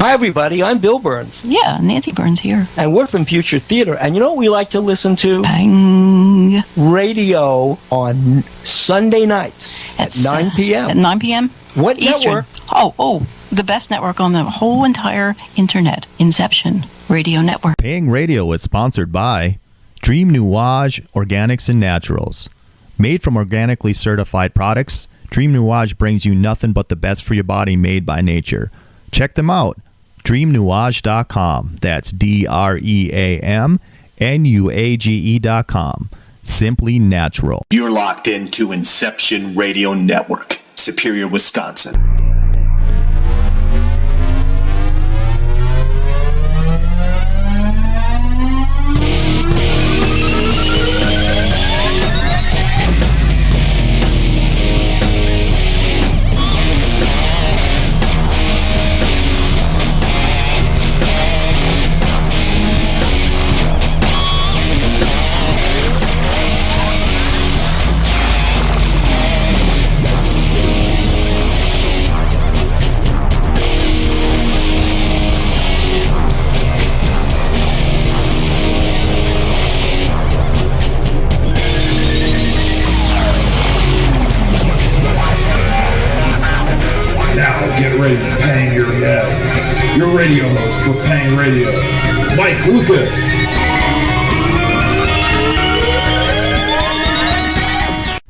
Hi, everybody. I'm Bill Burns. Yeah, Nancy Burns here. And we're from Future Theater. And you know what we like to listen to? Bang. Radio on Sunday nights at 9 p.m. At 9 p.m.? What Eastern. network? Oh, the best network on the whole entire internet. Inception Radio Network. Paying Radio is sponsored by Dream Nuage Organics and Naturals. Made from organically certified products, Dream Nuage brings you nothing but the best for your body made by nature. Check them out. DreamNuage.com. That's DreamNuage.com. Simply natural. You're locked into Inception Radio Network, Superior, Wisconsin. Get ready to pang your head. Your radio host for Pang Radio, Mike Lucas.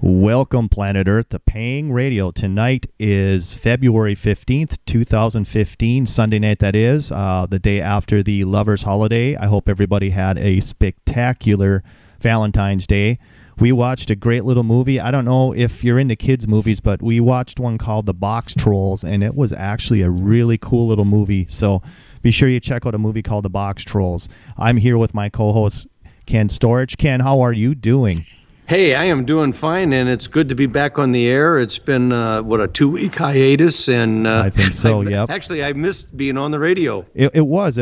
Welcome, Planet Earth, to Paying Radio. Tonight is February 15th, 2015, Sunday night that is, the day after the Lovers Holiday. I hope everybody had a spectacular Valentine's Day. We watched a great little movie. I don't know if you're into kids' movies, but we watched one called The Box Trolls, and it was actually a really cool little movie. So be sure you check out a movie called The Box Trolls. I'm here with my co-host, Ken Storch. Ken, how are you doing? Hey, I am doing fine, and it's good to be back on the air. It's been, a 2-week hiatus, and I think so, yep. Actually, I missed being on the radio. It was.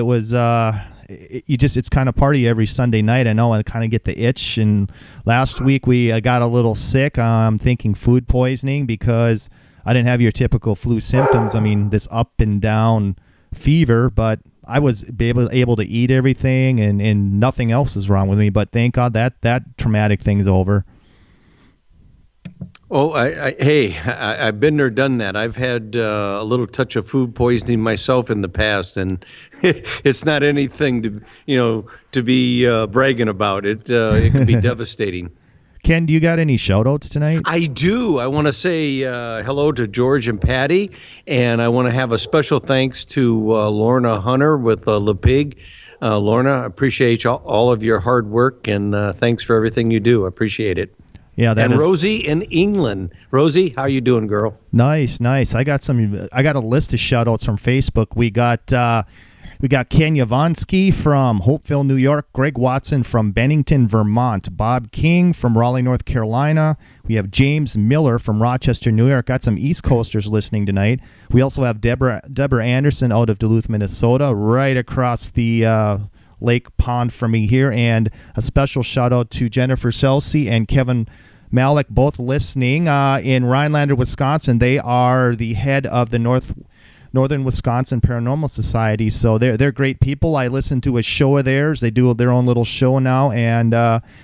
It's kind of party every Sunday night. I know I kind of get the itch. And last week we got a little sick. I'm thinking food poisoning because I didn't have your typical flu symptoms. I mean, this up and down fever, but I was able to eat everything and nothing else is wrong with me. But thank God that traumatic thing's over. Oh, I've been there, done that. I've had a little touch of food poisoning myself in the past, and it's not anything to be bragging about. It can be devastating. Ken, do you got any shout-outs tonight? I do. I want to say hello to George and Patty, and I want to have a special thanks to Lorna Hunter with Le Pig. Lorna, I appreciate all of your hard work, and thanks for everything you do. I appreciate it. Yeah, Rosie in England. Rosie, how you doing, girl? Nice. I got a list of shout-outs from Facebook. We got Ken Yavonsky from Hopeville, New York, Greg Watson from Bennington, Vermont, Bob King from Raleigh, North Carolina. We have James Miller from Rochester, New York. Got some East Coasters listening tonight. We also have Deborah Anderson out of Duluth, Minnesota, right across the Lake Pond from me here, and a special shout out to Jennifer Selsey and Kevin Malik, both listening in Rhinelander, Wisconsin. They are the head of the Northern Wisconsin Paranormal Society, so they're great people. I listened to a show of theirs. They do their own little show now, and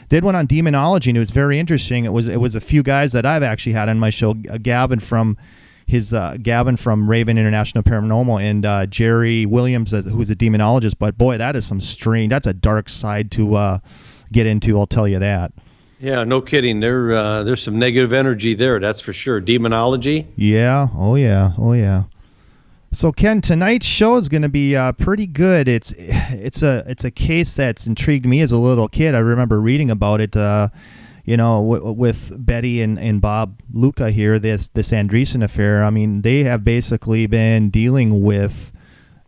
did one on demonology, and it was very interesting. It was a few guys that I've actually had on my show, Gavin from Raven International Paranormal, and Jerry Williams, who's a demonologist. But boy, that is that's a dark side to get into, I'll tell you that. Yeah, no kidding. There's some negative energy there, that's for sure. Demonology? Yeah, oh yeah. So Ken, tonight's show is going to be pretty good. It's a case that's intrigued me as a little kid. I remember reading about it, with Betty and Bob Luca here, this Andreasson affair. I mean, they have basically been dealing with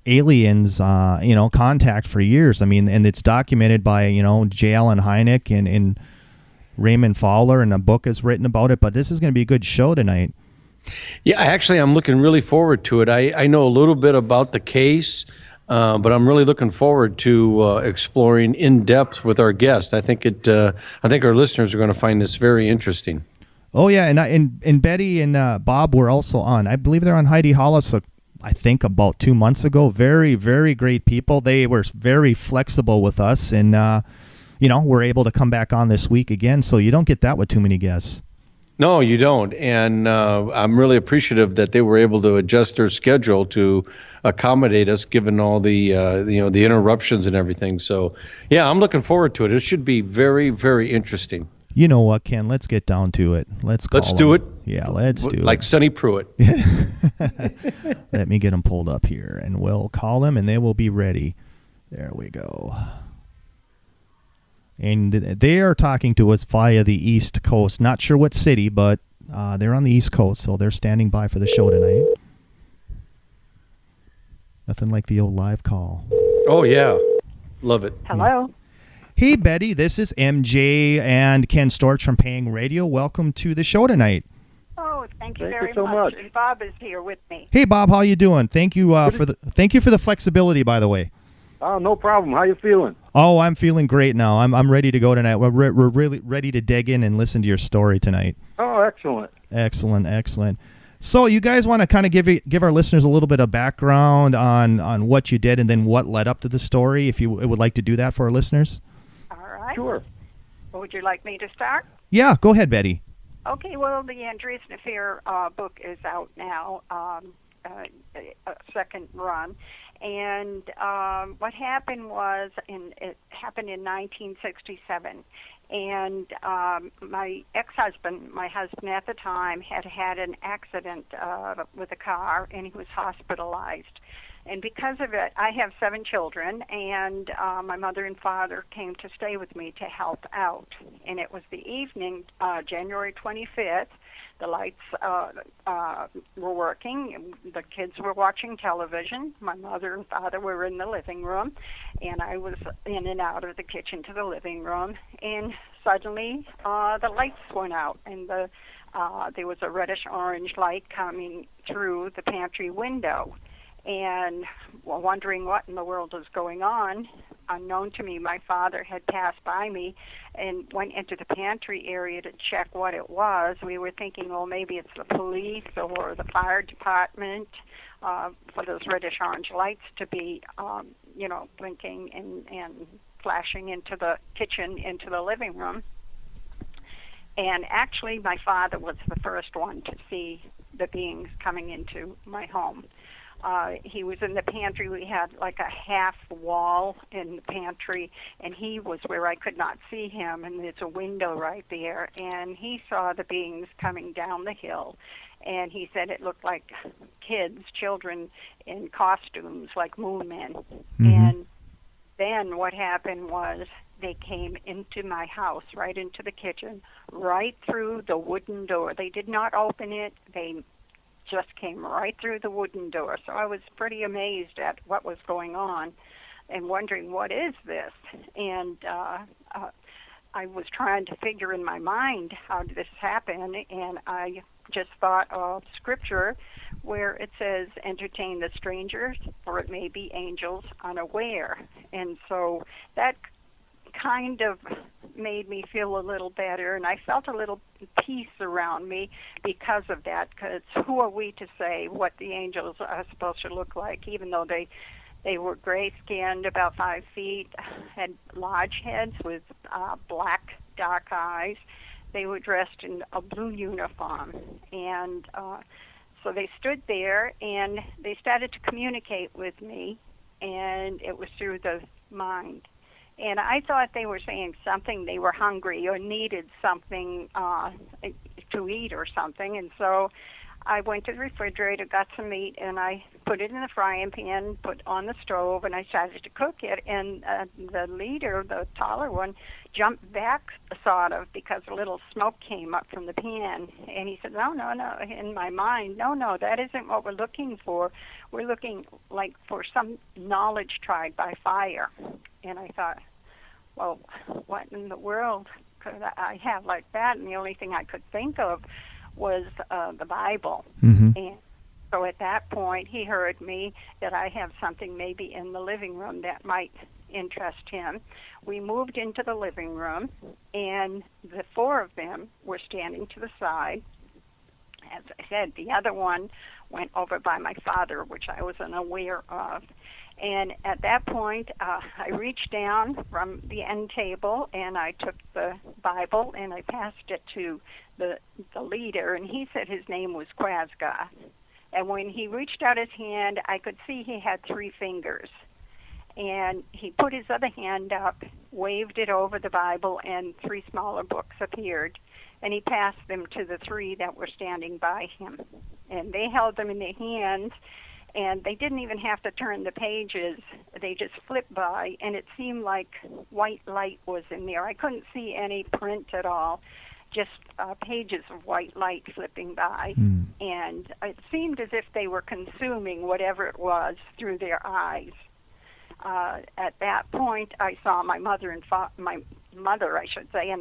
aliens, contact for years. I mean, and it's documented by, J. Allen Hynek and Raymond Fowler, and a book is written about it. But this is going to be a good show tonight. Yeah, actually, I'm looking really forward to it. I know a little bit about the case, but I'm really looking forward to exploring in depth with our guest. I think our listeners are going to find this very interesting. Oh yeah, and Betty and Bob were also on. I believe they're on Heidi Hollis I think about 2 months ago. Very, very great people. They were very flexible with us, and we're able to come back on this week again. So you don't get that with too many guests. No, you don't. And I'm really appreciative that they were able to adjust their schedule to accommodate us, given all the the interruptions and everything. So, yeah, I'm looking forward to it. It should be very, very interesting. You know what, Ken? Let's get down to it. Let's do it. Yeah, let's do it. Like Sonny Pruitt. Let me get them pulled up here, and we'll call them, and they will be ready. There we go. And they are talking to us via the East Coast. Not sure what city, but they're on the East Coast, so they're standing by for the show tonight. Nothing like the old live call. Oh, yeah. Love it. Hello. Hey, Betty, this is MJ and Ken Storch from Paying Radio. Welcome to the show tonight. Oh, thank you Thank very you so much. And Bob is here with me. Hey, Bob, how you doing? Thank you for the flexibility, by the way. Oh, no problem. How you feeling? Oh, I'm feeling great now. I'm ready to go tonight. We're really ready to dig in and listen to your story tonight. Oh, excellent. Excellent. So you guys want to kind of give our listeners a little bit of background on what you did and then what led up to the story, if you would like to do that for our listeners? All right. Sure. Would you like me to start? Yeah, go ahead, Betty. Okay, well, the Andreasson Affair book is out now, a second run. And what happened was, it happened in 1967. And my ex-husband, my husband at the time, had an accident with a car, and he was hospitalized. And because of it, I have 7 children, and my mother and father came to stay with me to help out. And it was the evening, January 25th. The lights were working. The kids were watching television. My mother and father were in the living room, and I was in and out of the kitchen to the living room. And suddenly, the lights went out, and there was a reddish-orange light coming through the pantry window. And wondering what in the world was going on, unknown to me, my father had passed by me and went into the pantry area to check what it was. We were thinking, well, maybe it's the police or the fire department for those reddish-orange lights to be, blinking and flashing into the kitchen, into the living room. And actually, my father was the first one to see the beings coming into my home. He was in the pantry. We had like a half wall in the pantry, and he was where I could not see him, and there's a window right there. And he saw the beings coming down the hill, and he said it looked like children in costumes like moon men. Mm-hmm. And then what happened was they came into my house, right into the kitchen, right through the wooden door. They did not open it. They just came right through the wooden door. So I was pretty amazed at what was going on and wondering, what is this? And I was trying to figure in my mind how did this happen, and I just thought of Scripture where it says, entertain the strangers, or it may be angels unaware. And so that kind of made me feel a little better, and I felt a little peace around me because of that, because who are we to say what the angels are supposed to look like, even though they were gray-skinned, about 5 feet, had large heads with black, dark eyes. They were dressed in a blue uniform, and so they stood there, and they started to communicate with me, and it was through the mind. And I thought they were saying something, they were hungry or needed something to eat or something. And so I went to the refrigerator, got some meat, and I put it in the frying pan, put on the stove, and I started to cook it. And the leader, the taller one, jumped back sort of because a little smoke came up from the pan. And he said, no, in my mind, no, that isn't what we're looking for. We're looking like for some knowledge tried by fire. And I thought, well, what in the world could I have like that? And the only thing I could think of was the Bible. Mm-hmm. And so at that point, he heard me that I have something maybe in the living room that might interest him. We moved into the living room, and the 4 of them were standing to the side. as I said, the other one went over by my father, which I was unaware of. And at that point, I reached down from the end table, and I took the Bible, and I passed it to the leader, and he said his name was Quasgar. And when he reached out his hand, I could see he had 3 fingers. And he put his other hand up, waved it over the Bible, and 3 smaller books appeared. And he passed them to the 3 that were standing by him. And they held them in their hands, and they didn't even have to turn the pages. They just flipped by, and it seemed like white light was in there. I couldn't see any print at all, just pages of white light flipping by. And it seemed as if they were consuming whatever it was through their eyes. At that point, I saw my mother, and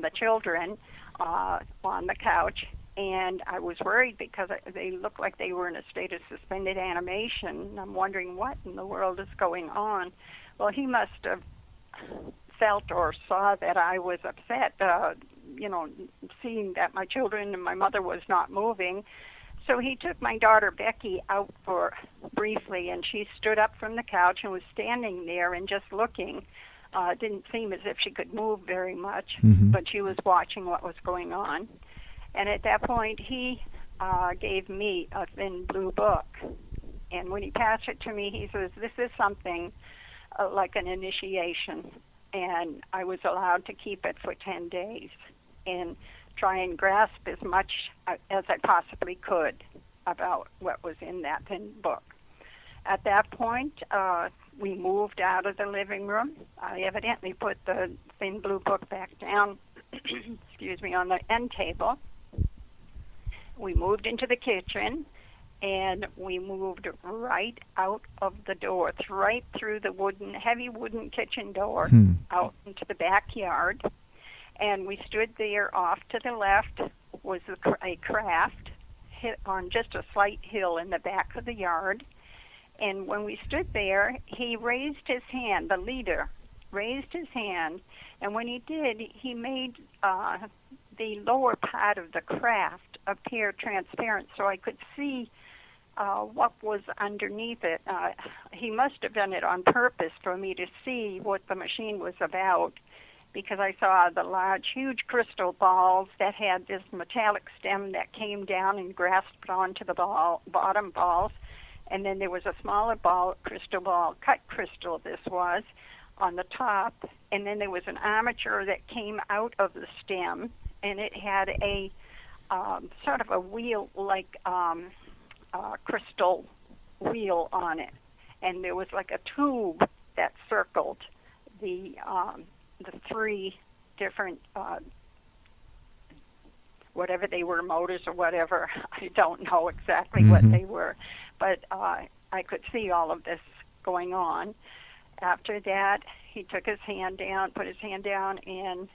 the children on the couch, and I was worried because they looked like they were in a state of suspended animation. I'm wondering what in the world is going on. Well, he must have felt or saw that I was upset, seeing that my children and my mother was not moving. So he took my daughter Becky out for briefly, and she stood up from the couch and was standing there and just looking. Didn't seem as if she could move very much, but she was watching what was going on. And at that point, he gave me a thin blue book. And when he passed it to me, he says, "This is something like an initiation." And I was allowed to keep it for 10 days and try and grasp as much as I possibly could about what was in that thin book. At that point, we moved out of the living room. I evidently put the thin blue book back down, on the end table. We moved into the kitchen, and we moved right out of the door, right through the heavy wooden kitchen door, out into the backyard. And we stood there. Off to the left was a craft hit on just a slight hill in the back of the yard. And when we stood there, he raised his hand, the leader raised his hand, and when he did, he made the lower part of the craft appear transparent so I could see what was underneath it. He must have done it on purpose for me to see what the machine was about, because I saw the large, huge crystal balls that had this metallic stem that came down and grasped onto the bottom balls. And then there was a smaller ball, crystal ball, cut crystal this was, on the top. And then there was an armature that came out of the stem, and it had a sort of a wheel-like crystal wheel on it. And there was like a tube that circled the 3 different, whatever they were, motors or whatever. I don't know exactly what they were, but I could see all of this going on. After that, he took his hand down, put his hand down, and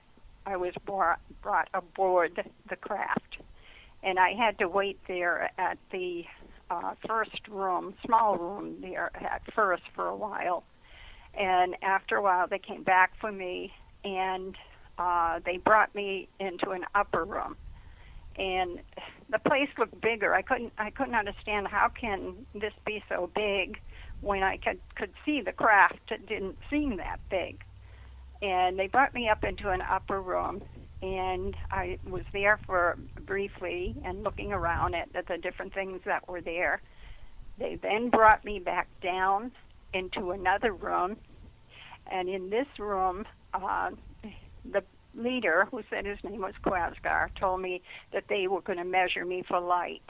I was brought aboard the craft. And I had to wait there at the first room, small room there at first for a while. And after a while, they came back for me, and they brought me into an upper room. And the place looked bigger. I couldn't understand how can this be so big when I could see the craft. It didn't seem that big. And they brought me up into an upper room, and I was there for briefly and looking around at the different things that were there. They then brought me back down into another room, and in this room, the leader, who said his name was Quasgar, told me that they were going to measure me for light.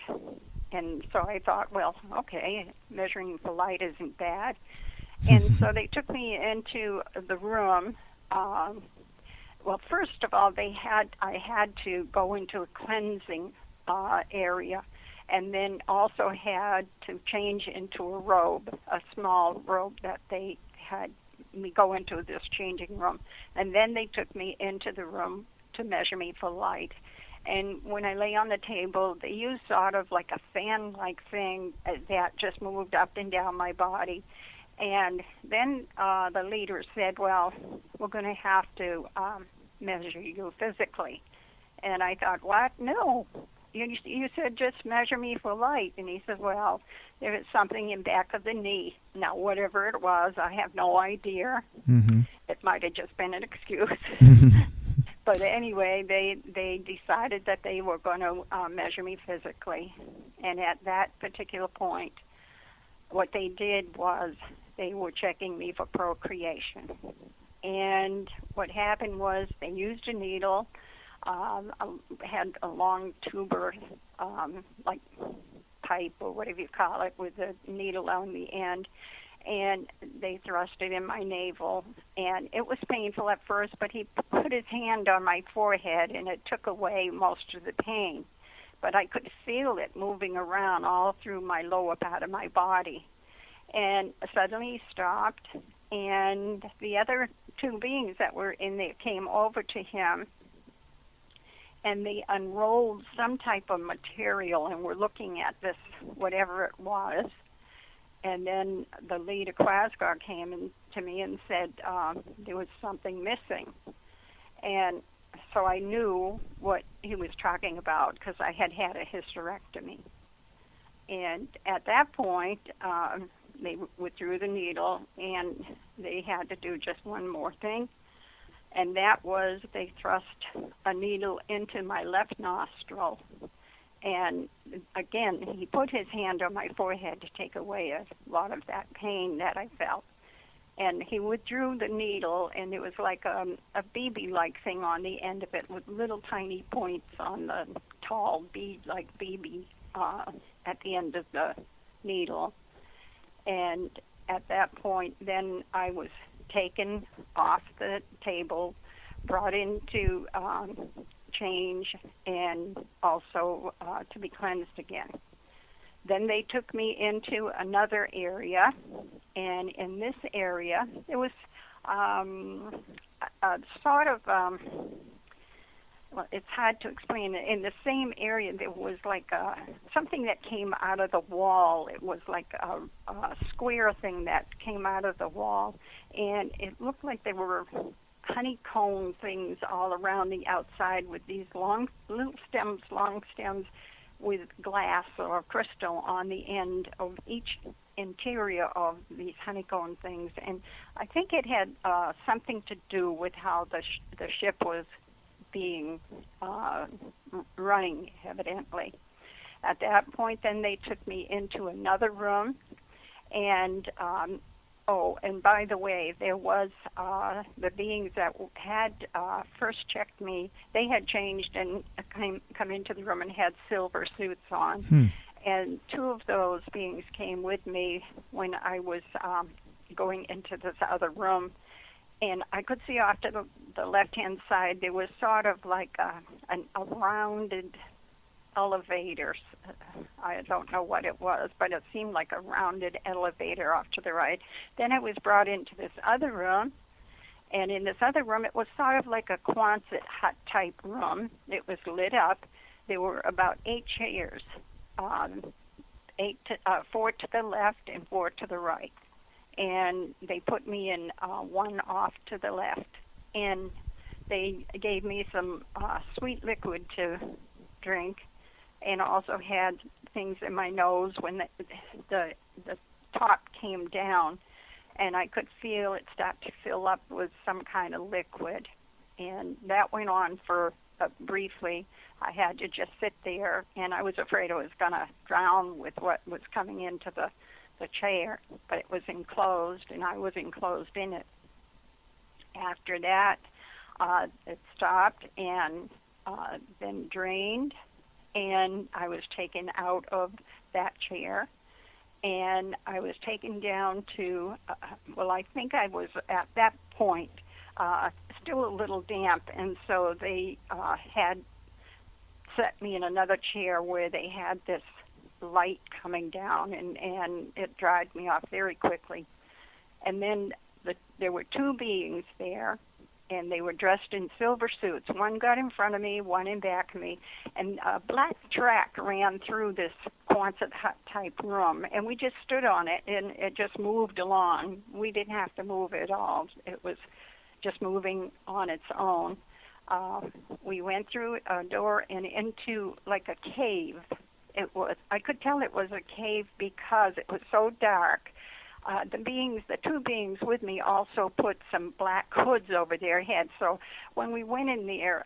And so I thought, well, okay, measuring for light isn't bad. And so they took me into the room. Well, first of all, I had to go into a cleansing area, and then also had to change into a robe, a small robe that they had me go into this changing room. And then they took me into the room to measure me for light. And when I lay on the table, they used sort of like a fan-like thing that just moved up and down my body. And then the leader said, well, we're going to have to measure you physically. And I thought, what? No. you said just measure me for light. And he said, well, there was something in back of the knee. Now, whatever it was, I have no idea. Mm-hmm. It might have just been an excuse. But anyway, they decided that they were going to measure me physically. And at that particular point, what they did was they were checking me for procreation. And what happened was they used a needle, had a long tuber, like pipe or whatever you call it, with a needle on the end, and they thrust it in my navel. And it was painful at first, but he put his hand on my forehead, and it took away most of the pain. But I could feel it moving around all through my lower part of my body. And suddenly he stopped, and the other two beings that were in there came over to him, and they unrolled some type of material and were looking at this, whatever it was. And then the lead Aquascar came in to me and said there was something missing. And so I knew what he was talking about because I had had a hysterectomy. And at that point, they withdrew the needle, and they had to do just one more thing. And that was they thrust a needle into my left nostril. And again, he put his hand on my forehead to take away a lot of that pain that I felt. And he withdrew the needle, and it was like a BB-like thing on the end of it with little tiny points on the tall bead-like BB at the end of the needle. And at that point, then I was taken off the table, brought into change, and also to be cleansed again. Then they took me into another area, and in this area, it was a sort of, well, it's hard to explain. In the same area, there was like something that came out of the wall. It was like a square thing that came out of the wall, and it looked like there were honeycomb things all around the outside with these long stems with glass or crystal on the end of each interior of these honeycomb things. And I think it had something to do with how the ship was being running, evidently. At that point, then they took me into another room, and and by the way, there was the beings that had first checked me. They had changed and come into the room and had silver suits on. And two of those beings came with me when I was going into this other room. And I could see off to the left-hand side, there was sort of like a rounded elevator. I don't know what it was, but it seemed like a rounded elevator off to the right. Then I was brought into this other room, and in this other room, it was sort of like a Quonset hut type room. It was lit up. There were about 8 chairs, 4 to the left and 4 to the right. And they put me in one off to the left, and they gave me some sweet liquid to drink, and also had things in my nose when the top came down, and I could feel it start to fill up with some kind of liquid. And that went on for briefly. I had to just sit there, and I was afraid I was going to drown with what was coming into the chair, but it was enclosed, and I was enclosed in it. After that, it stopped and then drained, and I was taken out of that chair, and I was taken down to, I think I was at that point still a little damp, and so they had set me in another chair where they had this light coming down, and it dried me off very quickly. And then there were 2 beings there, and they were dressed in silver suits. One got in front of me, one in back of me, and a black track ran through this Quonset hut type room, and we just stood on it, and it just moved along. We didn't have to move at all. It was just moving on its own. We went through a door and into like a cave. I could tell it was a cave because it was so dark. The two beings with me also put some black hoods over their heads. So when we went in there,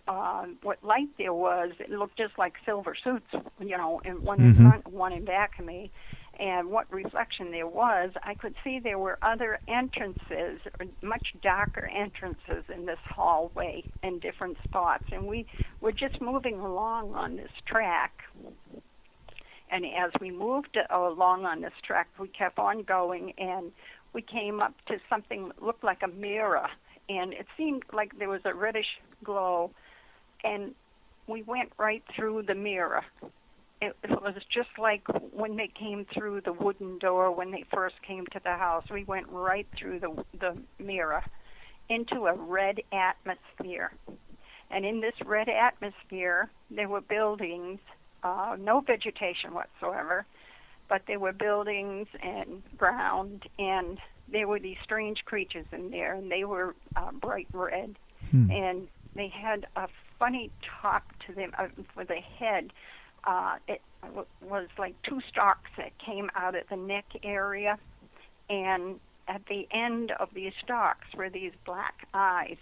what light there was, it looked just like silver suits, and one in front, one in back of me. And what reflection there was, I could see there were other entrances, much darker entrances in this hallway in different spots. And we were just moving along on this track. And as we moved along on this track, we kept on going, and we came up to something that looked like a mirror. And it seemed like there was a reddish glow, and we went right through the mirror. It was just like when they came through the wooden door when they first came to the house. We went right through the mirror into a red atmosphere. And in this red atmosphere, there were buildings, no vegetation whatsoever, but there were buildings and ground, and there were these strange creatures in there, and they were bright red. And they had a funny top to them for the head. It was like two stalks that came out of the neck area, and at the end of these stalks were these black eyes.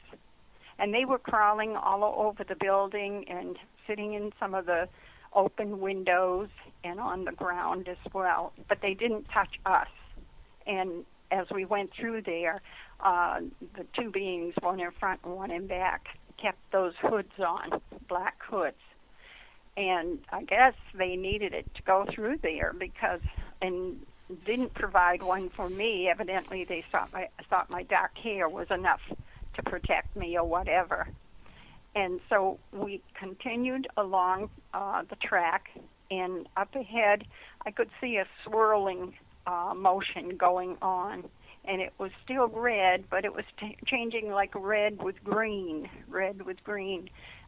And they were crawling all over the building and sitting in some of the open windows and on the ground as well. But they didn't touch us. And as we went through there, the two beings, one in front and one in back, kept those hoods on, black hoods. And I guess they needed it to go through there and didn't provide one for me. Evidently, they thought my dark hair was enough to protect me or whatever. And so we continued along the track, and up ahead, I could see a swirling motion going on. And it was still red, but it was changing like red with green.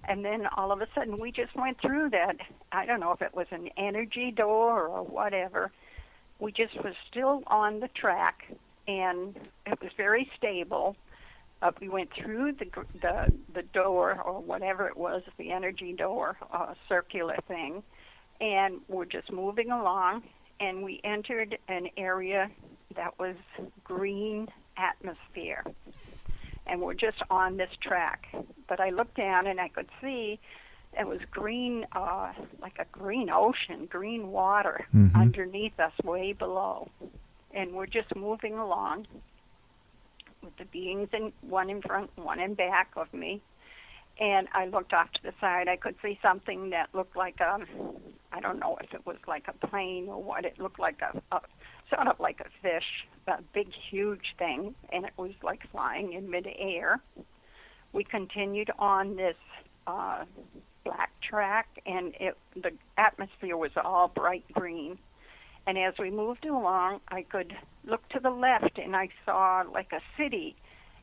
And then all of a sudden, we just went through that. I don't know if it was an energy door or whatever. We just was still on the track, and it was very stable. We went through the door or whatever it was, the energy door, circular thing, and we're just moving along, and we entered an area that was green atmosphere. And we're just on this track. But I looked down and I could see it was green, like a green ocean, green water underneath us, way below. And we're just moving along with the beings, one in front, one in back of me. And I looked off to the side. I could see something that looked like I don't know if it was like a plane or what. It looked like a sort of like a fish, a big, huge thing, and it was like flying in midair. We continued on this black track, and the atmosphere was all bright green. And as we moved along, I could look to the left, and I saw like a city,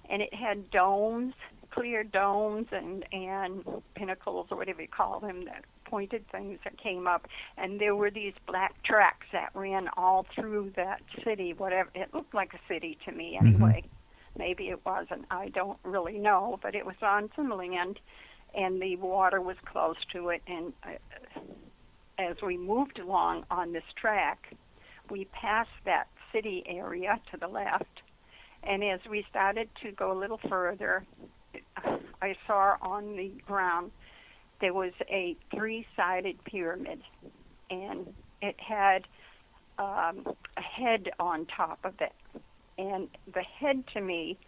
and it had domes, clear domes, and pinnacles, or whatever you call them, that pointed things that came up, and there were these black tracks that ran all through that city. Whatever, it looked like a city to me anyway. Maybe it wasn't, I don't really know, but it was on some land, and the water was close to it. And as we moved along on this track, we passed that city area to the left, and as we started to go a little further, I saw on the ground there was a three-sided pyramid, and it had a head on top of it. And the head to me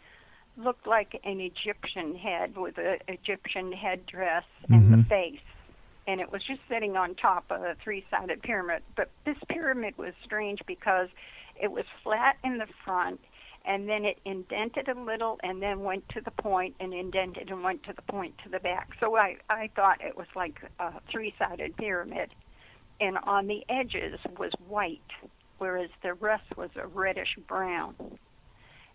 looked like an Egyptian head with an Egyptian headdress and the face. And it was just sitting on top of a three-sided pyramid. But this pyramid was strange because it was flat in the front, and then it indented a little and then went to the point and indented and went to the point to the back. So I thought it was like a three-sided pyramid. And on the edges was white, whereas the rest was a reddish brown.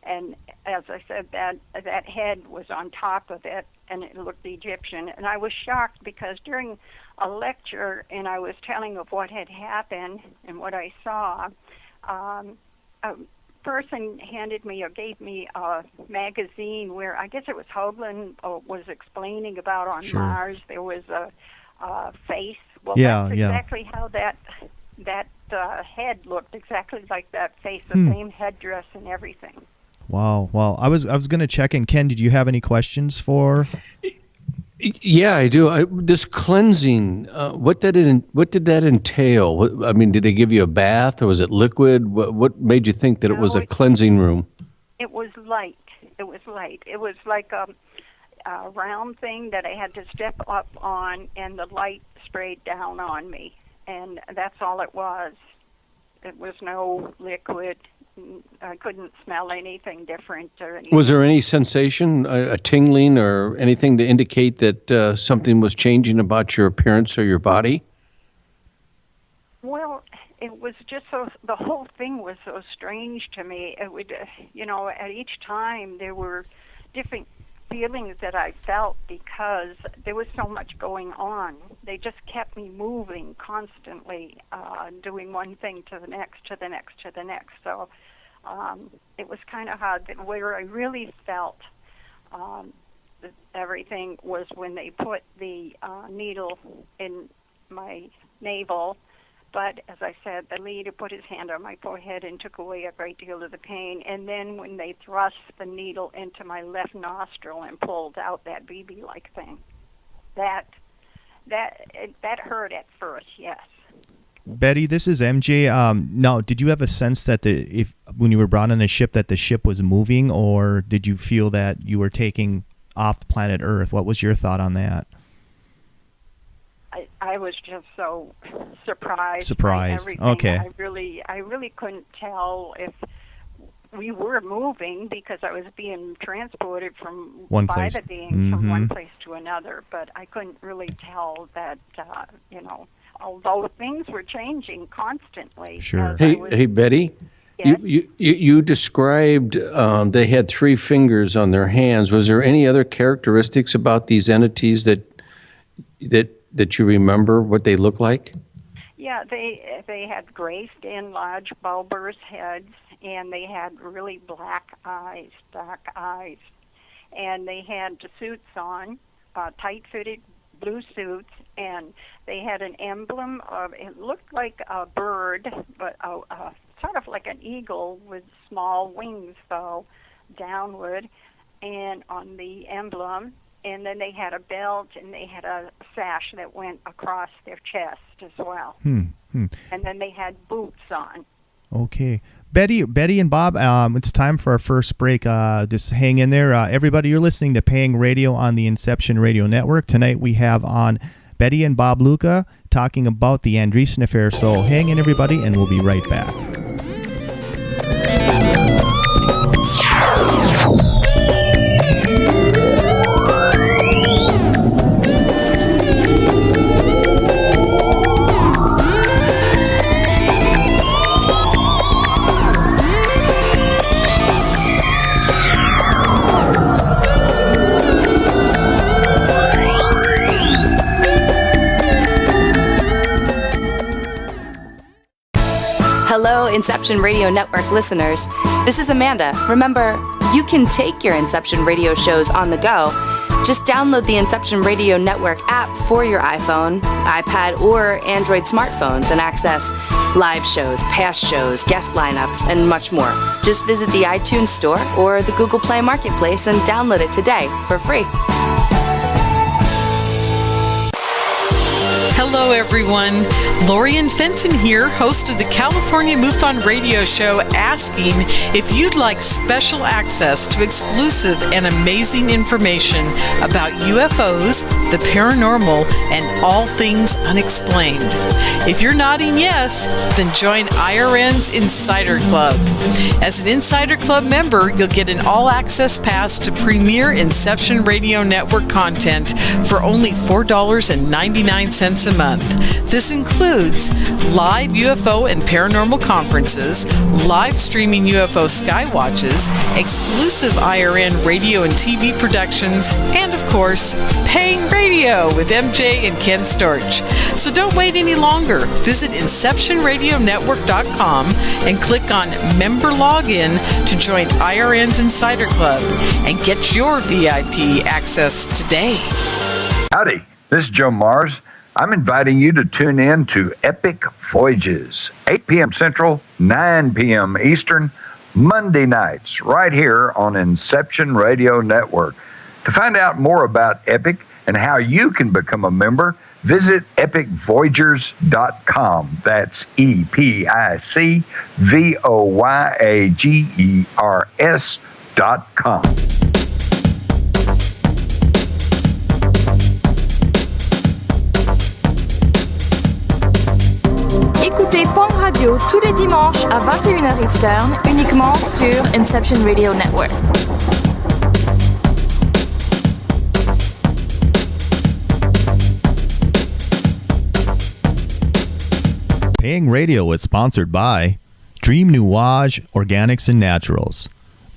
And as I said, that head was on top of it, and it looked Egyptian. And I was shocked because during a lecture, and I was telling of what had happened and what I saw, person handed me or gave me a magazine where I guess it was Hoagland was explaining about on Sure. Mars there was a face. Well, Yeah, that's yeah. exactly how that head looked, exactly like that face, the same headdress and everything. Wow. Well, I was going to check in. Ken, did you have any questions for? Yeah, I do. This cleansing, what did that entail? I mean, did they give you a bath, or was it liquid? What made you think that it was a cleansing room? It was light. It was light. It was like a round thing that I had to step up on, and the light sprayed down on me, and that's all it was. It was no liquid. I couldn't smell anything different or anything. Was there any sensation, a tingling or anything to indicate that something was changing about your appearance or your body? Well, it was just the whole thing was so strange to me. It would, at each time there were different feelings that I felt because there was so much going on. They just kept me moving constantly, doing one thing to the next, to the next, to the next. So it was kind of hard. Where I really felt that everything was when they put the needle in my navel. But as I said, the leader put his hand on my forehead and took away a great deal of the pain. And then when they thrust the needle into my left nostril and pulled out that BB-like thing, that hurt at first, yes. Betty, this is MJ. Now, did you have a sense that when you were brought on the ship that the ship was moving, or did you feel that you were taking off the planet Earth? What was your thought on that? I was just so surprised. By everything. Okay. I really couldn't tell if we were moving because I was being transported from One by place. the beings from one place to another. But I couldn't really tell that. Although things were changing constantly. Sure. Hey, Betty. Yes? You described they had 3 fingers on their hands. Was there any other characteristics about these entities that you remember what they look like? Yeah, they had gray skin, large bulbous heads, and they had really black eyes, dark eyes, and they had the suits on, tight-fitted blue suits, and they had an emblem of, it looked like a bird, but sort of like an eagle with small wings, though, downward, and on the emblem. And then they had a belt and they had a sash that went across their chest as well. And then they had boots on. Okay. Betty and Bob, it's time for our first break. Just hang in there. Everybody, you're listening to Paying Radio on the Inception Radio Network. Tonight we have on Betty and Bob Luca talking about the Andreasson affair. So hang in, everybody, and we'll be right back. Hello, Inception Radio Network listeners. This is Amanda. Remember, you can take your Inception Radio shows on the go. Just download the Inception Radio Network app for your iPhone, iPad, or Android smartphones and access live shows, past shows, guest lineups, and much more. Just visit the iTunes Store or the Google Play Marketplace and download it today for free. Hello, everyone. Lorian Fenton here, host of the California MUFON radio show, asking if you'd like special access to exclusive and amazing information about UFOs, the paranormal, and all things unexplained. If you're nodding yes, then join IRN's Insider Club. As an Insider Club member, you'll get an all-access pass to premier Inception Radio Network content for only $4.99 once a month. This includes live UFO and paranormal conferences, live streaming UFO skywatches, exclusive IRN radio and TV productions, and of course, paying radio with MJ and Ken Storch. So don't wait any longer. Visit InceptionRadioNetwork.com and click on Member Login to join IRN's Insider Club and get your VIP access today. Howdy, this is Joe Mars. I'm inviting you to tune in to Epic Voyages, 8 p.m. Central, 9 p.m. Eastern, Monday nights, right here on Inception Radio Network. To find out more about Epic and how you can become a member, visit epicvoyagers.com. That's EPICVOYAGERS.com. Écoutez Pong Radio tous les dimanches à 21h Eastern, uniquement sur Inception Radio Network. Paying Radio is sponsored by Dream Nuage Organics and Naturals.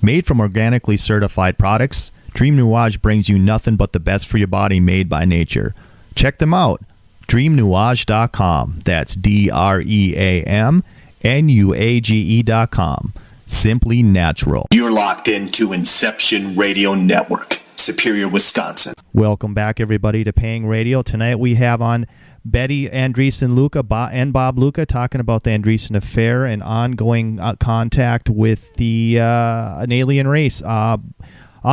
Made from organically certified products, Dream Nuage brings you nothing but the best for your body made by nature. Check them out. DreamNuage.com. That's DreamNuage.com. Simply natural. You're locked into Inception Radio Network, Superior, Wisconsin. Welcome back, everybody, to Paying Radio. Tonight we have on Betty Andreasson Luca and Bob Luca talking about the Andreasson affair and ongoing contact with the an alien race. On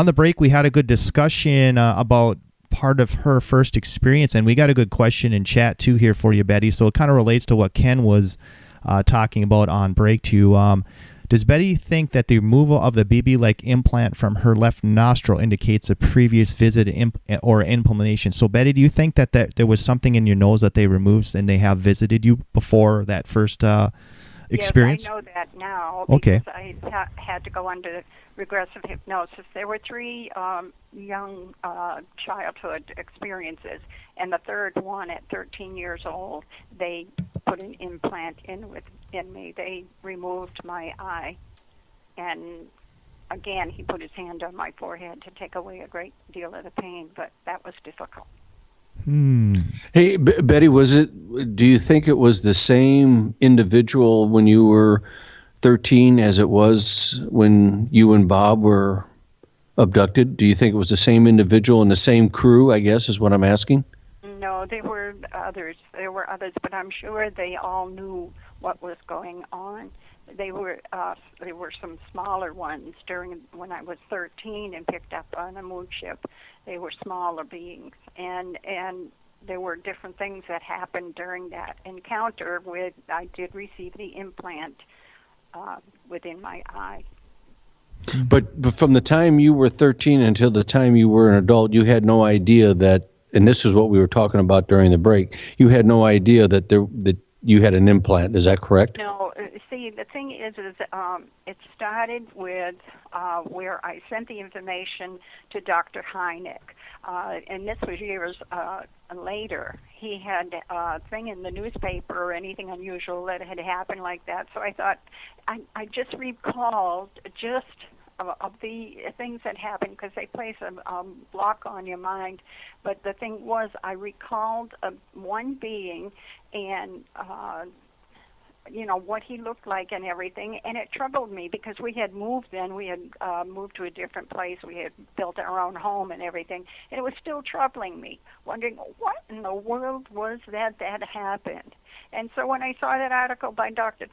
the break, we had a good discussion about part of her first experience, and we got a good question in chat too here for you, Betty. So it kind of relates to what Ken was talking about on break too. Does Betty think that the removal of the BB-like implant from her left nostril indicates a previous visit or implementation? So, Betty, do you think that there was something in your nose that they removed and they have visited you before that first experience? Yes, I know that now. Okay. Because I had to go under regressive hypnosis. There were three young childhood experiences, and the third one at 13 years old, they put an implant in me. They removed my eye, and again, he put his hand on my forehead to take away a great deal of the pain, but that was difficult. Hey, Betty, do you think it was the same individual when you were 13 as it was when you and Bob were abducted? Do you think it was the same individual and the same crew, I guess, is what I'm asking? No, there were others. But I'm sure they all knew what was going on. There were some smaller ones when I was 13 and picked up on a moon ship. They were smaller beings, and there were different things that happened during that encounter. I did receive the implant within my eye. But from the time you were 13 until the time you were an adult, you had no idea that, and this is what we were talking about during the break, you had no idea that you had an implant. Is that correct? No. See, the thing is it started with where I sent the information to Dr. Hynek, and this was years later. He had a thing in the newspaper or anything unusual that had happened like that. So I thought, I just recalled of the things that happened, because they place a block on your mind. But the thing was, I recalled one being and what he looked like and everything, and it troubled me because we had moved then. We had moved to a different place. We had built our own home and everything, and it was still troubling me, wondering what in the world was that happened. And so when I saw that article by Dr.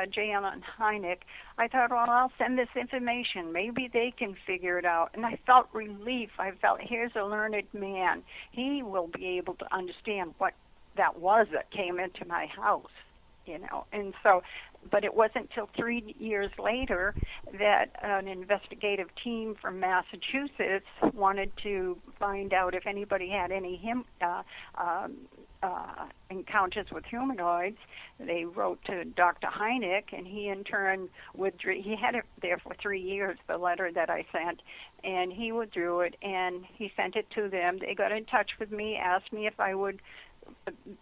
J. Allen Hynek, I thought, well, I'll send this information. Maybe they can figure it out. And I felt relief. I felt, here's a learned man. He will be able to understand what that was that came into my house. And so, but it wasn't until 3 years later that an investigative team from Massachusetts wanted to find out if anybody had any encounters with humanoids. They wrote to Dr. Hynek, and he in turn withdrew. He had it there for 3 years, the letter that I sent, and he withdrew it, and he sent it to them. They got in touch with me, asked me if I would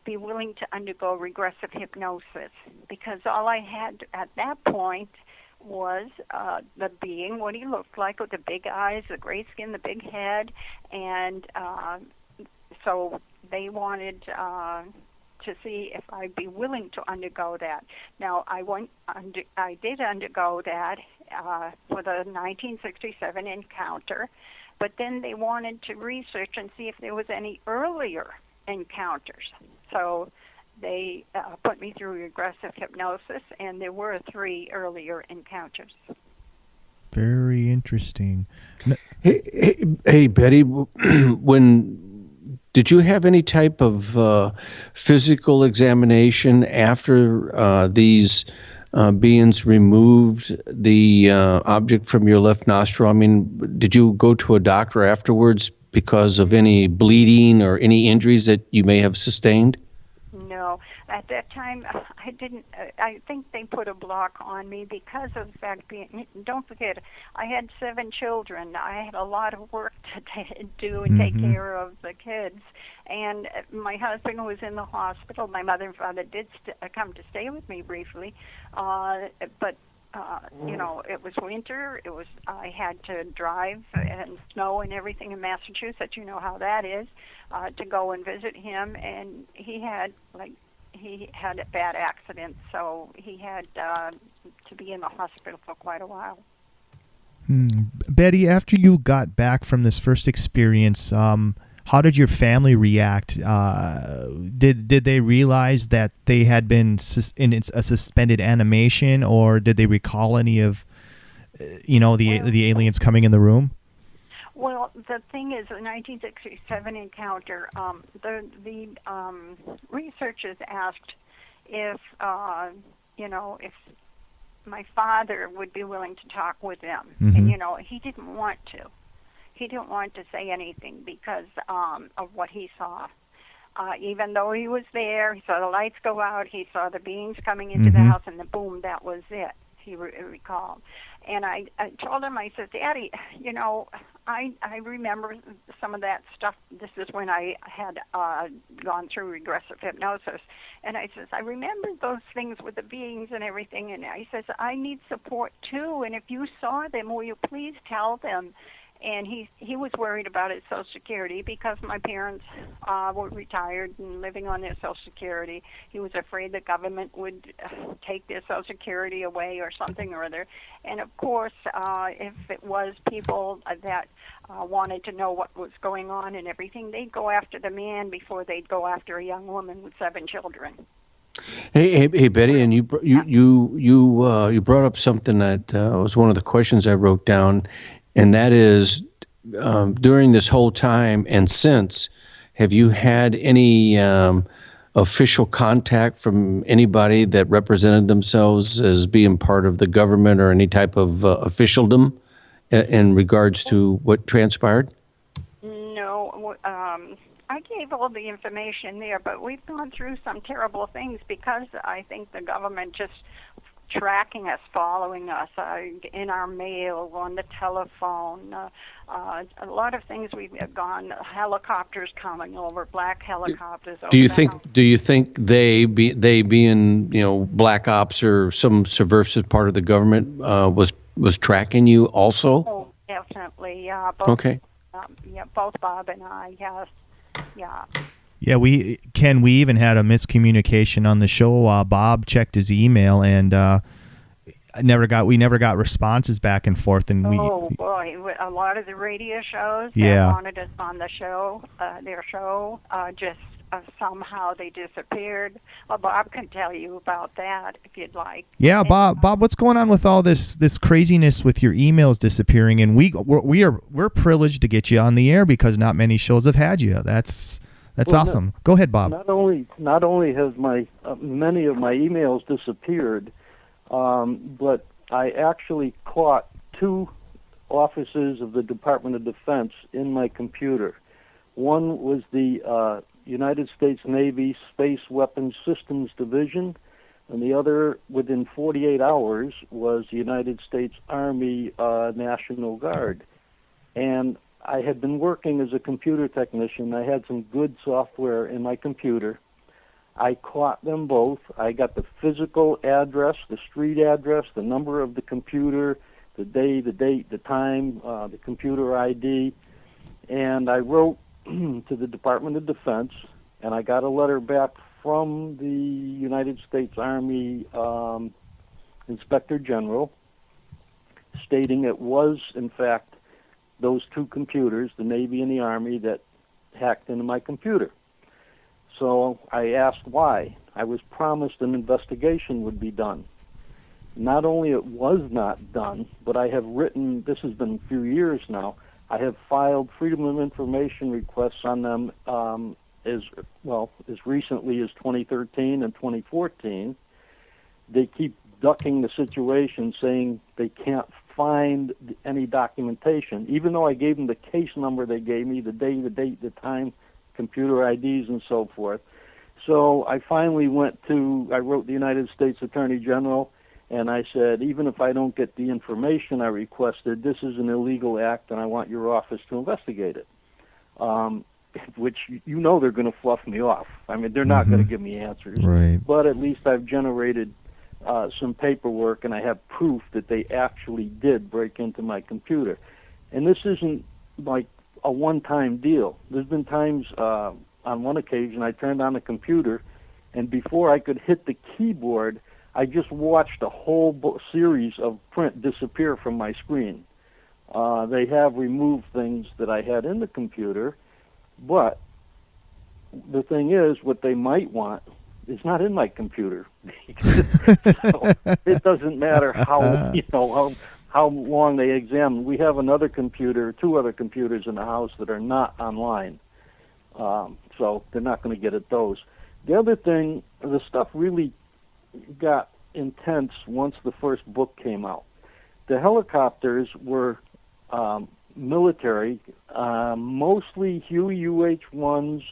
be willing to undergo regressive hypnosis, because all I had at that point was the being, what he looked like, with the big eyes, the gray skin, the big head, and so they wanted to see if I'd be willing to undergo that. Now, I did undergo that for the 1967 encounter, but then they wanted to research and see if there was any earlier encounters. So they put me through regressive hypnosis, and there were 3 earlier encounters. Very interesting. Hey, Betty, did you have any type of physical examination after these beings removed the object from your left nostril? I mean, did you go to a doctor afterwards because of any bleeding or any injuries that you may have sustained? No. At that time, I didn't. I think they put a block on me because of the fact being. Don't forget, I had 7 children. I had a lot of work to do and take care of the kids. And my husband was in the hospital. My mother and father did come to stay with me briefly, but you know, it was winter. I had to drive and snow and everything in Massachusetts. You know how that is, to go and visit him. And he had a bad accident, so he had to be in the hospital for quite a while. Betty, after you got back from this first experience, how did your family react? Did they realize that they had been in a suspended animation, or did they recall any of, the aliens coming in the room? Well, the thing is, the 1967 encounter, the researchers asked if, if my father would be willing to talk with them. And, he didn't want to. He didn't want to say anything because of what he saw. Even though he was there, he saw the lights go out, he saw the beings coming into the house, and boom, that was it, he recalled. And I told him, I said, Daddy, I remember some of that stuff. This is when I had gone through regressive hypnosis. And I says, I remember those things with the beings and everything. And I says, I need support too. And if you saw them, will you please tell them? And he was worried about his Social Security because my parents were retired and living on their Social Security. He was afraid the government would take their Social Security away or something or other. And, of course, if it was people that wanted to know what was going on and everything, they'd go after the man before they'd go after a young woman with 7 children. Hey, Betty, and you brought up something that was one of the questions I wrote down. And that is, during this whole time and since, have you had any official contact from anybody that represented themselves as being part of the government or any type of officialdom in regards to what transpired? No, I gave all the information there, but we've gone through some terrible things because I think the government just tracking us, following us in our mail, on the telephone, a lot of things we've gone. Helicopters coming over, black helicopters. Do you think they being black ops or some subversive part of the government was tracking you also? Oh, definitely. Both, okay. Both Bob and I. Yes. Yeah. Yeah, we even had a miscommunication on the show. Bob checked his email and we never got responses back and forth. And boy, a lot of the radio shows that wanted us on the show, their show, just somehow they disappeared. Well, Bob can tell you about that if you'd like. Yeah, Bob, what's going on with all this craziness with your emails disappearing? And we're privileged to get you on the air because not many shows have had you. That's awesome. Go ahead, Bob. Not only has many of my emails disappeared, but I actually caught 2 offices of the Department of Defense in my computer. One was the United States Navy Space Weapons Systems Division, and the other, within 48 hours, was the United States Army National Guard. And I had been working as a computer technician. I had some good software in my computer. I caught them both. I got the physical address, the street address, the number of the computer, the day, the date, the time, the computer ID, and I wrote to the Department of Defense, and I got a letter back from the United States Army Inspector General stating it was, in fact, those two computers, the Navy and the Army, that hacked into my computer. So I asked why. I was promised an investigation would be done. Not only it was not done, but I have written, this has been a few years now, I have filed Freedom of Information requests on them as recently as 2013 and 2014. They keep ducking the situation, saying they can't find any documentation, even though I gave them the case number they gave me, the day, the date, the time, computer IDs, and so forth. So I finally I wrote the United States Attorney General, and I said, even if I don't get the information I requested, this is an illegal act, and I want your office to investigate it. Which, you know, they're going to fluff me off. I mean, they're not going to give me answers. Right. But at least I've generated some paperwork, and I have proof that they actually did break into my computer. And this isn't like a one-time deal. There's been times, on one occasion, I turned on the computer, and before I could hit the keyboard, I just watched a whole series of print disappear from my screen. They have removed things that I had in the computer, but the thing is, what they might want is not in my computer. So it doesn't matter how long they examine. We have another computer, two other computers in the house that are not online, so they're not going to get at those. The other thing, the stuff really got intense once the first book came out. The helicopters were military, mostly Huey UH-1s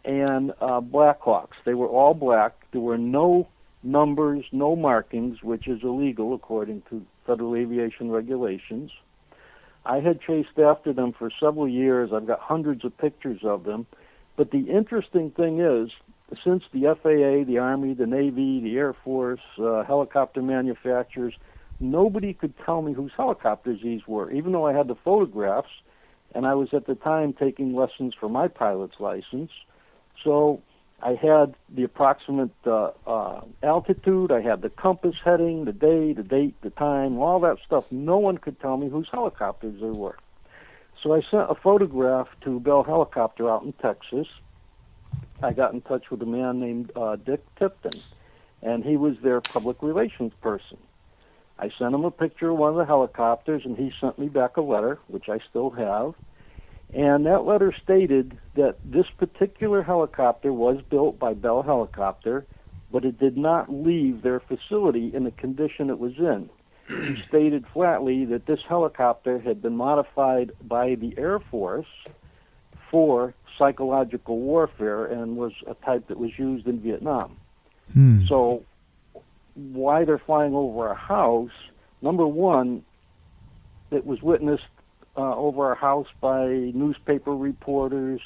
and Blackhawks. They were all black. There were no numbers, no markings, which is illegal according to Federal Aviation regulations. I had chased after them for several years. I've got hundreds of pictures of them. But the interesting thing is, since the FAA, the Army, the Navy, the Air Force, helicopter manufacturers, nobody could tell me whose helicopters these were, even though I had the photographs, and I was at the time taking lessons for my pilot's license. So I had the approximate altitude, I had the compass heading, the day, the date, the time, all that stuff. No one could tell me whose helicopters they were. So I sent a photograph to Bell Helicopter out in Texas. I got in touch with a man named Dick Tipton, and he was their public relations person. I sent him a picture of one of the helicopters, and he sent me back a letter, which I still have. And that letter stated that this particular helicopter was built by Bell Helicopter, but it did not leave their facility in the condition it was in. He stated flatly that this helicopter had been modified by the Air Force for psychological warfare and was a type that was used in Vietnam. So why they're flying over our house, number one, it was witnessed over our house by newspaper reporters,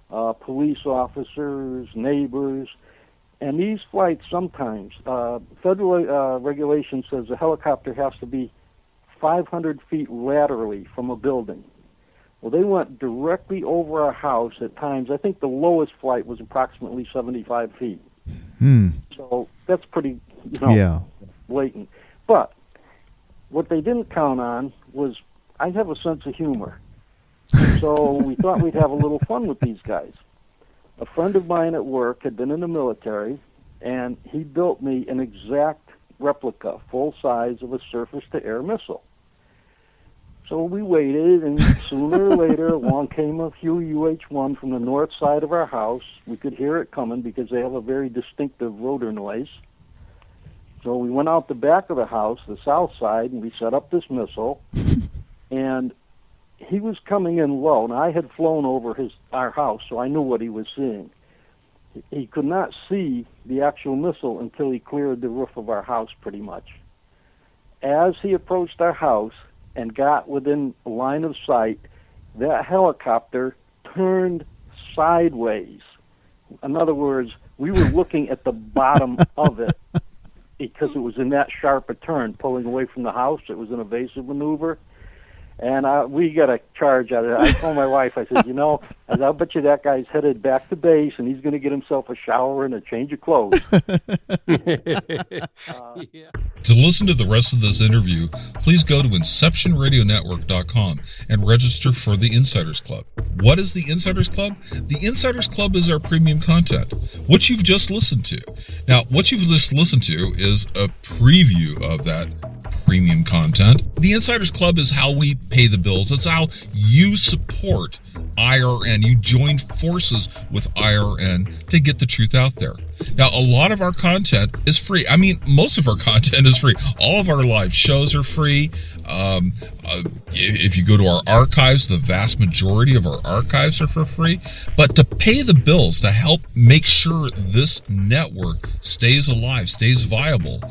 police officers, neighbors, and these flights sometimes, federal regulation says a helicopter has to be 500 feet laterally from a building. Well, they went directly over our house at times. I think the lowest flight was approximately 75 feet. So that's pretty, blatant. But what they didn't count on was I have a sense of humor. So we thought we'd have a little fun with these guys. A friend of mine at work had been in the military, and he built me an exact replica, full size, of a surface-to-air missile. So we waited, and sooner or later along came a Huey UH-1 from the north side of our house. We could hear it coming because they have a very distinctive rotor noise. So we went out the back of the house, the south side, and we set up this missile. And he was coming in low, and I had flown over our house, so I knew what he was seeing. He could not see the actual missile until he cleared the roof of our house, pretty much. As he approached our house and got within line of sight, that helicopter turned sideways. In other words, we were looking at the bottom of it because it was in that sharp a turn, pulling away from the house. It was an evasive maneuver. And we got a charge out of it. I told my wife, I said, I'll bet you that guy's headed back to base, and he's going to get himself a shower and a change of clothes. To listen to the rest of this interview, please go to InceptionRadioNetwork.com and register for the Insiders Club. What is the Insiders Club? The Insiders Club is our premium content, what you've just listened to. Now, what you've just listened to is a preview of that premium content. The Insiders Club is how we pay the bills. It's how you support IRN. You join forces with IRN to get the truth out there. Now, a lot of our content is free. I mean, most of our content is free. All of our live shows are free. If you go to our archives, the vast majority of our archives are for free. But to pay the bills, to help make sure this network stays alive, stays viable,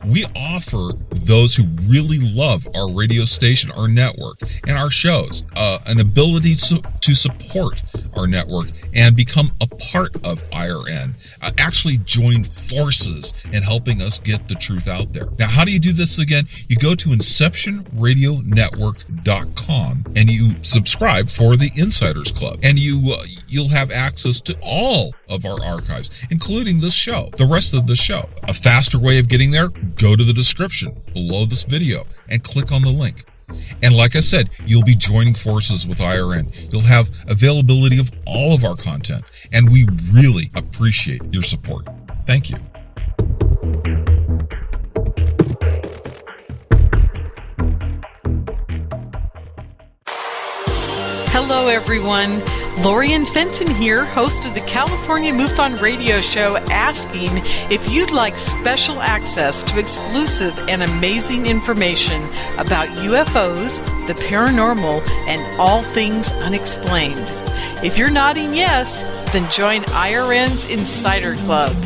we offer those who really love our radio station, our network, and our shows an ability to support our network and become a part of IRN. Actually join forces in helping us get the truth out there. Now, how do you do this again? You go to InceptionRadioNetwork.com and you subscribe for the Insiders Club, and you'll have access to all of our archives, including this show, the rest of the show. A faster way of getting there, go to the description below this video and click on the link. And like I said, you'll be joining forces with IRN. You'll have availability of all of our content, and we really appreciate your support. Thank you. Hello, everyone. Lorian Fenton here, host of the California MUFON radio show, asking if you'd like special access to exclusive and amazing information about UFOs, the paranormal, and all things unexplained. If you're nodding yes, then join IRN's Insider Club.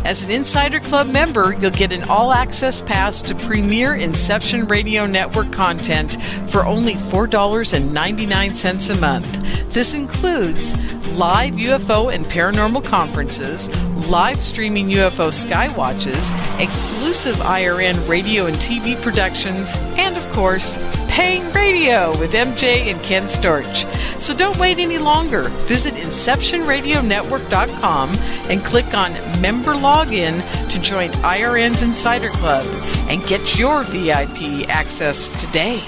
As an Insider Club member, you'll get an all-access pass to premier Inception Radio Network content for only $4.99 a month. This includes live UFO and paranormal conferences, live streaming UFO skywatches, exclusive IRN radio and TV productions, and of course, paying radio with MJ and Ken Storch. So don't wait any longer. Visit InceptionRadioNetwork.com and click on Member Login to join IRN's Insider Club and get your VIP access today.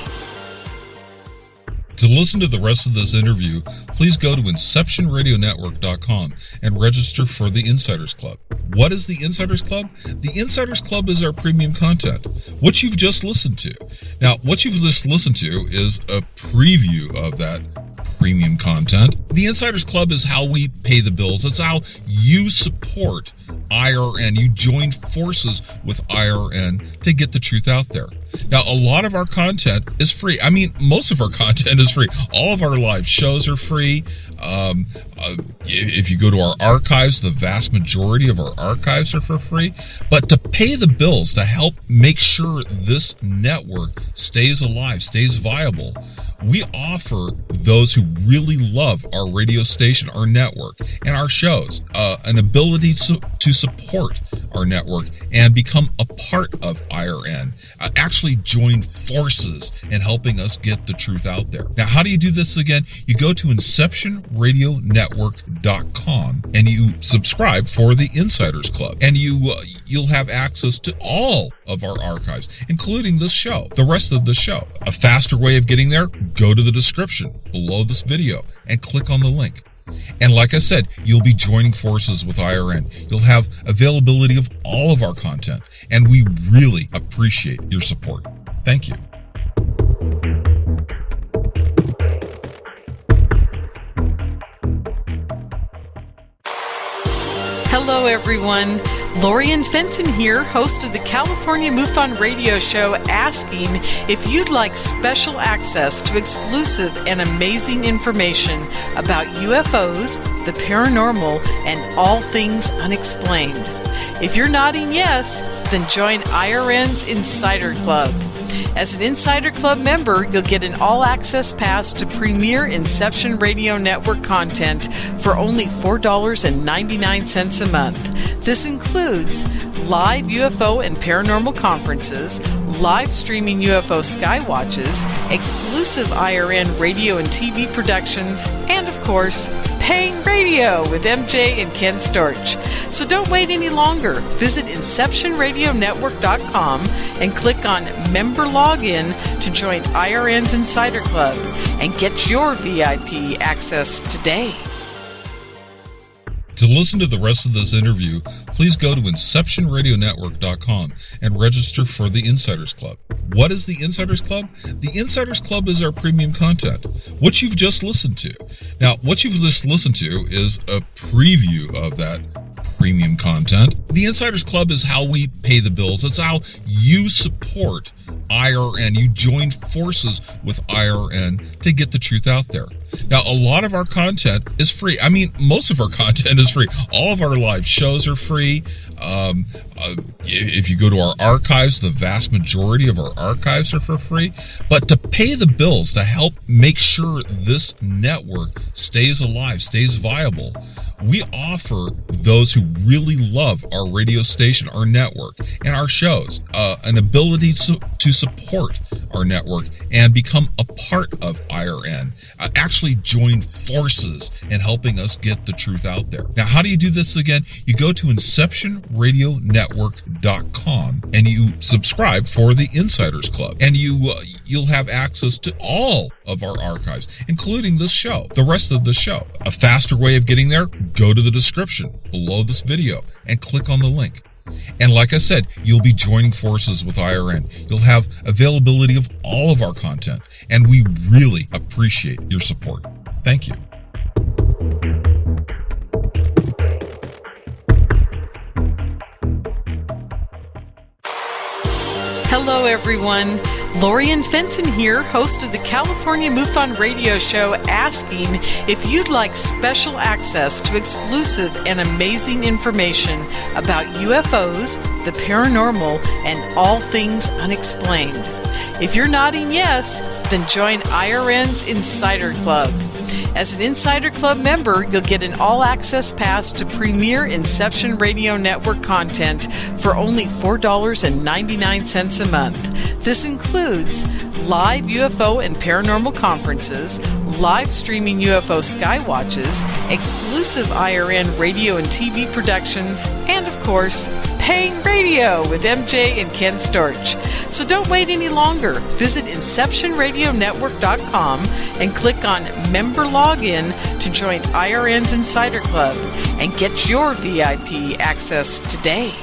To listen to the rest of this interview, please go to InceptionRadioNetwork.com and register for the Insiders Club. What is the Insiders Club? The Insiders Club is our premium content, what you've just listened to. Now, what you've just listened to is a preview of that premium content. The Insiders Club is how we pay the bills. It's how you support IRN. You join forces with IRN to get the truth out there. Now, a lot of our content is free. I mean, most of our content is free. All of our live shows are free. If you go to our archives, the vast majority of our archives are for free. But to pay the bills, to help make sure this network stays alive, stays viable, we offer those who really love our radio station, our network, and our shows an ability to support our network and become a part of IRN. Actually join forces in helping us get the truth out there. Now, how do you do this again? You go to InceptionRadioNetwork.com and you subscribe for the Insiders Club, and you'll have access to all of our archives, including this show, the rest of the show. A faster way of getting there, go to the description below this video and click on the link. And like I said, you'll be joining forces with IRN. You'll have availability of all of our content, and we really appreciate your support. Thank you. Hello, everyone. Lorian Fenton here, host of the California MUFON radio show, asking if you'd like special access to exclusive and amazing information about UFOs, the paranormal, and all things unexplained. If you're nodding yes, then join IRN's Insider Club. As an Insider Club member, you'll get an all-access pass to premier Inception Radio Network content for only $4.99 a month. This includes live UFO and paranormal conferences, live streaming UFO skywatches, exclusive IRN radio and TV productions, and of course, paying radio with MJ and Ken Storch. So don't wait any longer. Visit InceptionRadioNetwork.com and click on Member Login to join IRN's Insider Club and get your VIP access today. To listen to the rest of this interview, please go to InceptionRadioNetwork.com and register for the Insiders Club. What is the Insiders Club? The Insiders Club is our premium content, what you've just listened to. Now, what you've just listened to is a preview of that premium content. The Insiders Club is how we pay the bills. It's how you support IRN. You join forces with IRN to get the truth out there. Now, a lot of our content is free. I mean, most of our content is free. All of our live shows are free. If you go to our archives, the vast majority of our archives are for free. But to pay the bills, to help make sure this network stays alive, stays viable, we offer those who really love our radio station, our network, and our shows, an ability to support our network and become a part of IRN. Actually join forces in helping us get the truth out there. Now, how do you do this again? You go to InceptionRadioNetwork.com and you subscribe for the Insiders Club, and you'll have access to all of our archives, including this show, the rest of the show. A faster way of getting there, go to the description below this video and click on the link. And like I said, you'll be joining forces with IRN. You'll have availability of all of our content, and we really appreciate your support. Thank you. Hello, everyone. Lorian Fenton here, host of the California MUFON radio show, asking if you'd like special access to exclusive and amazing information about UFOs, the paranormal, and all things unexplained. If you're nodding yes, then join IRN's Insider Club. As an Insider Club member, you'll get an all-access pass to premier Inception Radio Network content for only $4.99 a month. This includes live UFO and paranormal conferences, live streaming UFO skywatches, exclusive IRN radio and TV productions, and of course, paying radio with MJ and Ken Storch. So don't wait any longer. Visit InceptionRadioNetwork.com and click on Member Login to join IRN's Insider Club and get your VIP access today.